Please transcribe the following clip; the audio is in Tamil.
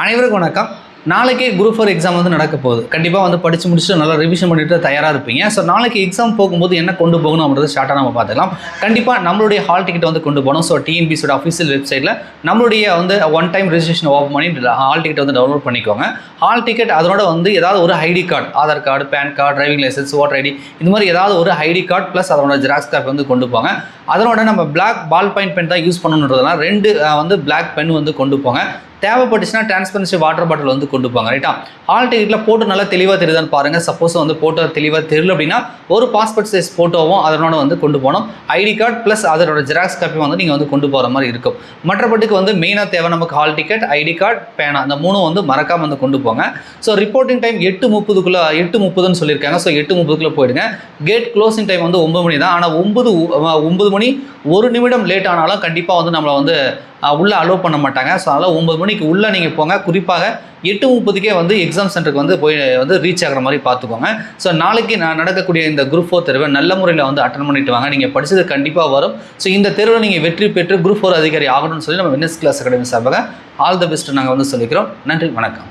அனைவருக்கும் வணக்கம். நாளைக்கு குரூப் 4 எக்ஸாம் வந்து நடக்க போகுது. கண்டிப்பாக வந்து படித்து முடிச்சுட்டு நல்லா ரிவிஷன் பண்ணிட்டு தயாராக இருப்பீங்க. ஸோ நாளைக்கு எக்ஸாம் போகும்போது என்ன கொண்டு போகணும் அப்படின்றது ஸ்டார்ட்டாக நம்ம பார்த்துக்கலாம். கண்டிப்பாக நம்மளுடைய ஹால் டிக்கெட் வந்து கொண்டு போகணும். ஸோ டிஎன்பிசியோட அஃபிஷியல் வெப்சைட்டில் நம்மளுடைய வந்து ஒன் டைம் ரெஜிஸ்ட்ரேஷன் ஓப்பன் பண்ணி ஹால் டிக்கெட் வந்து டவுன்லோட் பண்ணிக்கோங்க. ஹால் டிக்கெட் அதனோட வந்து ஏதாவது ஒரு ID card, Aadhaar card, PAN card, driving licence, voter ID, இந்த மாதிரி ஏதாவது ஒரு ஐடி கார்டு ப்ளஸ் அதனோட ஜெராக்ஸ் காப்பி வந்து கொண்டு போங்க. அதனோட நம்ம பிளாக் பால் பாயிண்ட் பென் தான் யூஸ் பண்ணணுன்றதுனால 2 வந்து பிளாக் பென் வந்து கொண்டு போங்க. தேவைப்பட்டுச்சுன்னா டிரான்ஸ்பரன்சி வாட்டர் பாட்டில் வந்து கொண்டு போங்க. ரைட்டா? ஹால் டிக்கெட்டில் போட்டு நல்லா தெளிவாக தெரியுதான்னு பாருங்கள். சப்போஸ் வந்து போட்டோ தெளிவாக தெரியல அப்படின்னா ஒரு பாஸ்போர்ட் சைஸ் ஃபோட்டோவும் அதனோட வந்து கொண்டு போகணும். ஐடி கார்டு ப்ளஸ் அதோட ஜெராக்ஸ் காப்பி வந்து நீங்கள் வந்து கொண்டு போகிற மாதிரி இருக்கும். மற்றபடிக்கு வந்து மெயினாக தேவை நமக்கு ஹால் டிக்கெட், ஐடி கார்டு, பேனா, அந்த 3 வந்து மறக்காமல் வந்து கொண்டு போங்க. ஸோ ரிப்போர்ட்டிங் டைம் 8:30ன்னு சொல்லியிருக்காங்க. ஸோ 8:30 போயிடுங்க. கேட் க்ளோசிங் டைம் வந்து 9 மணி தான். ஆனால் 9 மணி 1 நிமிடம் லேட் ஆனாலும் கண்டிப்பாக வந்து நம்மளை வந்து உள்ளே அலோவ் பண்ண மாட்டாங்க. ஸோ அதனால் 9 மணிக்கு உள்ளே நீங்கள் போங்க. குறிப்பாக 8:30 வந்து எக்ஸாம் சென்டருக்கு வந்து போய் வந்து ரீச் ஆகிற மாதிரி பார்த்துக்கோங்க. ஸோ நாளைக்கு நடக்கக்கூடிய இந்த குரூப் 4 தேர்வை நல்ல முறையில் வந்து அட்டன் பண்ணிட்டு வாங்க. நீங்கள் படித்தது கண்டிப்பாக வரும். ஸோ இந்த தேர்வில் நீங்கள் வெற்றி பெற்று குரூப் 4 அதிகாரி ஆகணும்னு சொல்லி நம்ம வின்னர்ஸ் கிளாஸ் அகாடமி சார்பாக ஆல் த பெஸ்ட் நாங்கள் வந்து சொல்லிக்கிறோம். நன்றி, வணக்கம்.